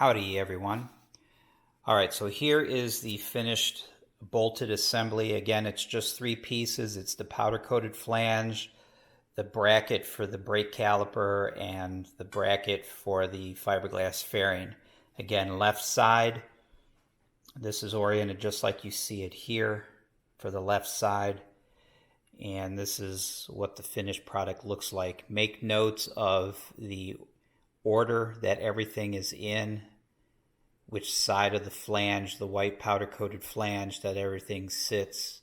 Howdy everyone. Alright, so here is the finished bolted assembly. Again, it's just three pieces. It's the powder coated flange, the bracket for the brake caliper, and the bracket for the fiberglass fairing. Again, left side, this is oriented just like you see it here for the left side. And this is what the finished product looks like. Make notes of the order that everything is in, which side of the flange, the white powder coated flange, that everything sits,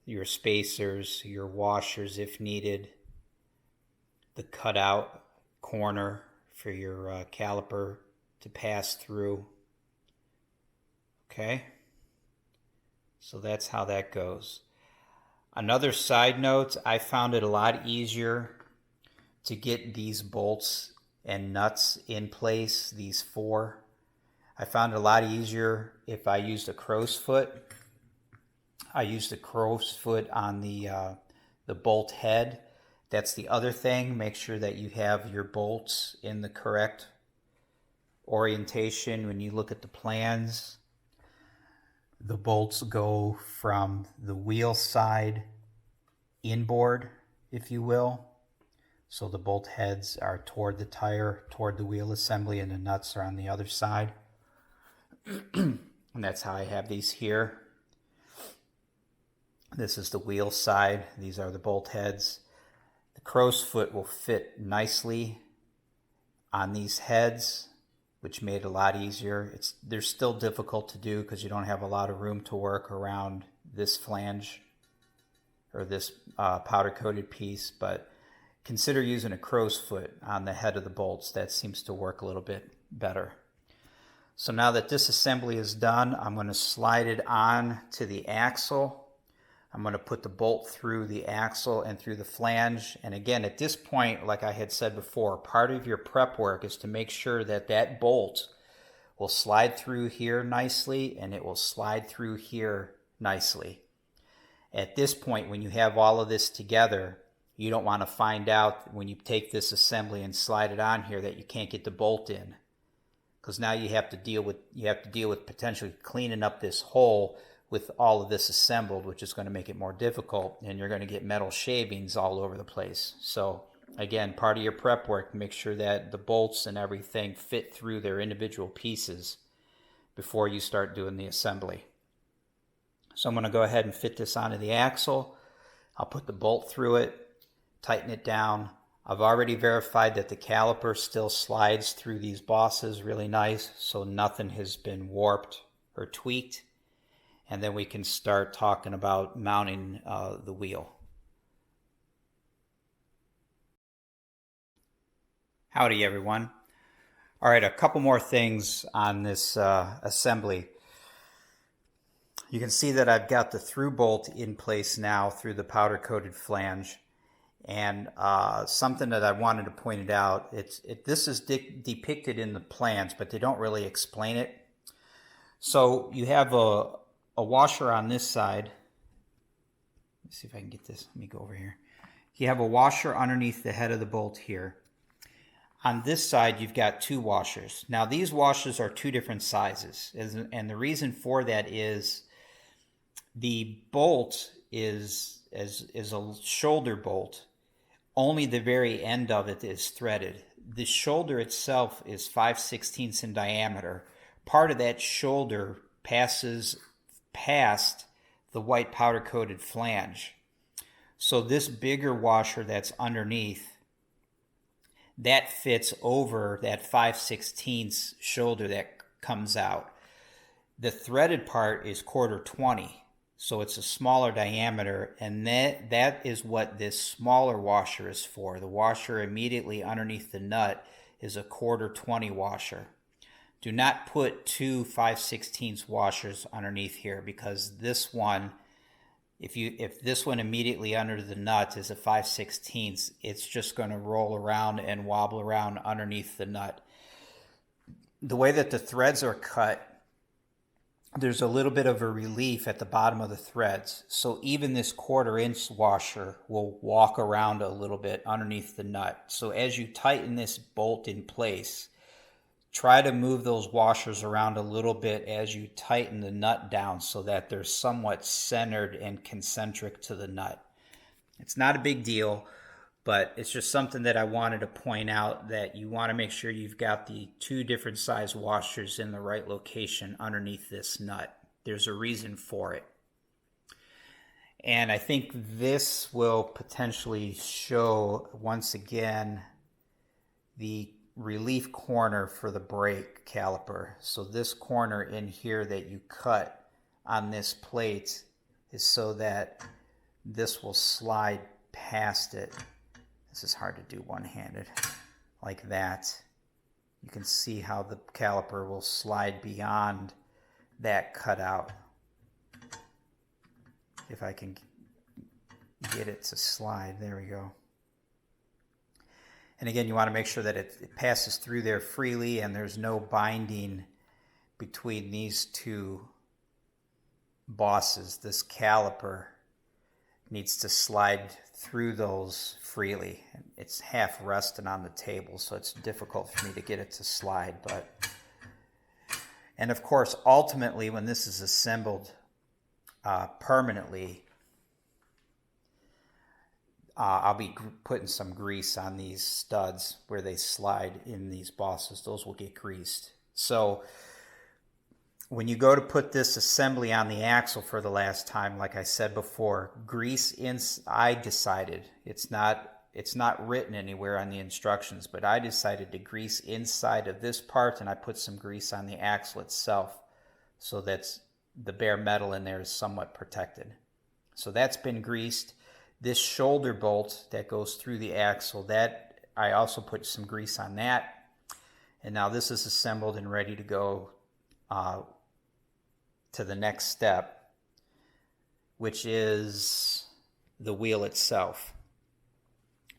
your spacers, your washers if needed, the cutout corner for your caliper to pass through. Okay, so that's how that goes. Another side note, I found it a lot easier to get these bolts and nuts in place, these four. I found it a lot easier if I used a crow's foot. I used a crow's foot on the bolt head. That's the other thing. Make sure that you have your bolts in the correct orientation. When you look at the plans, the bolts go from the wheel side inboard, if you will. So the bolt heads are toward the tire, toward the wheel assembly, and the nuts are on the other side. And that's how I have these here. This is the wheel side. These are the bolt heads. The crow's foot will fit nicely on these heads, which made it a lot easier. They're still difficult to do because you don't have a lot of room to work around this flange or this powder coated piece, but consider using a crow's foot on the head of the bolts. That seems to work a little bit better. So now that this assembly is done, I'm going to slide it on to the axle. I'm going to put the bolt through the axle and through the flange. And again, at this point, like I had said before, part of your prep work is to make sure that that bolt will slide through here nicely and it will slide through here nicely. At this point, when you have all of this together, you don't want to find out when you take this assembly and slide it on here that you can't get the bolt in. Because now you have to deal with potentially cleaning up this hole with all of this assembled, which is going to make it more difficult, and you're going to get metal shavings all over the place. So again, part of your prep work, make sure that the bolts and everything fit through their individual pieces before you start doing the assembly. So I'm going to go ahead and fit this onto the axle. I'll put the bolt through it, tighten it down. I've already verified that the caliper still slides through these bosses really nice, so nothing has been warped or tweaked. And then we can start talking about mounting the wheel. Howdy everyone. All right, a couple more things on this assembly. You can see that I've got the through bolt in place now through the powder coated flange. And something that I wanted to point it out, this is depicted in the plans, but they don't really explain it. So you have a washer on this side. Let's see if I can get this. Let me go over here. You have a washer underneath the head of the bolt here. On this side, you've got two washers. Now, these washers are two different sizes. And the reason for that is the bolt is a shoulder bolt. Only the very end of it is threaded. The shoulder itself is 5/16 in diameter. Part of that shoulder passes past the white powder coated flange. So this bigger washer that's underneath, that fits over that 5/16 shoulder that comes out. The threaded part is 1/4-20. So it's a smaller diameter, and that is what this smaller washer is for. The washer immediately underneath the nut is a 1/4-20 washer. Do not put two 5/16 washers underneath here, because this one, if this one immediately under the nut is a 5/16, it's just going to roll around and wobble around underneath the nut. The way that the threads are cut, there's a little bit of a relief at the bottom of the threads. So even this 1/4-inch washer will walk around a little bit underneath the nut. So as you tighten this bolt in place, try to move those washers around a little bit as you tighten the nut down so that they're somewhat centered and concentric to the nut. It's not a big deal, but it's just something that I wanted to point out, that you want to make sure you've got the 2 different size washers in the right location underneath this nut. There's a reason for it. And I think this will potentially show, once again, the relief corner for the brake caliper. So this corner in here that you cut on this plate is so that this will slide past it. This is hard to do one-handed, like that. You can see how the caliper will slide beyond that cutout. If I can get it to slide, there we go. And again, you want to make sure that it passes through there freely and there's no binding between these 2 bosses. This caliper needs to slide through those freely. It's half resting on the table, so it's difficult for me to get it to slide. And of course, ultimately, when this is assembled permanently, I'll be putting some grease on these studs where they slide in these bosses. Those will get greased. So when you go to put this assembly on the axle for the last time, like I said before, grease in. I decided, it's not written anywhere on the instructions, but I decided to grease inside of this part, and I put some grease on the axle itself so that the bare metal in there is somewhat protected. So that's been greased. This shoulder bolt that goes through the axle, that I also put some grease on that. And now this is assembled and ready to go to the next step, which is the wheel itself.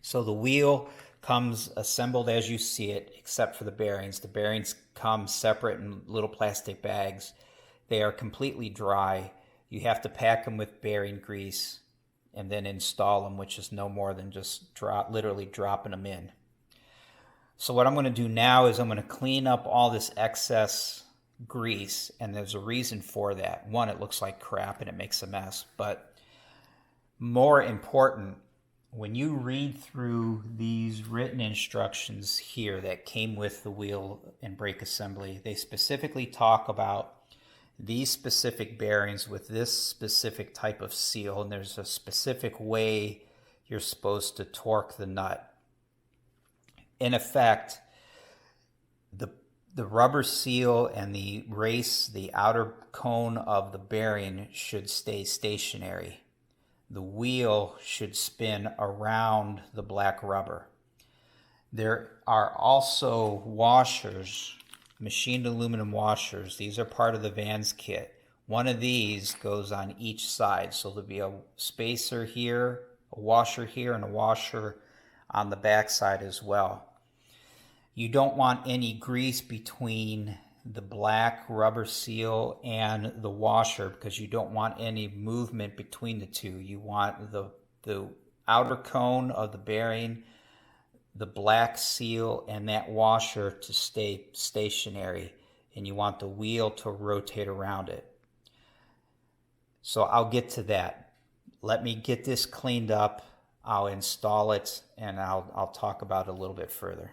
So the wheel comes assembled as you see it, except for the bearings. The bearings come separate in little plastic bags. They are completely dry. You have to pack them with bearing grease and then install them, which is no more than just literally dropping them in. So what I'm going to do now is I'm going to clean up all this excess grease, and there's a reason for that. One, it looks like crap and it makes a mess, but more important, when you read through these written instructions here that came with the wheel and brake assembly, they specifically talk about these specific bearings with this specific type of seal, and there's a specific way you're supposed to torque the nut. In effect, the rubber seal and the race, the outer cone of the bearing, should stay stationary. The wheel should spin around the black rubber. There are also washers, machined aluminum washers. These are part of the Vans kit. One of these goes on each side. So there'll be a spacer here, a washer here, and a washer on the back side as well. You don't want any grease between the black rubber seal and the washer because you don't want any movement between the two. You want the outer cone of the bearing, the black seal, and that washer to stay stationary, and you want the wheel to rotate around it. So I'll get to that. Let me get this cleaned up. I'll install it, and I'll talk about it a little bit further.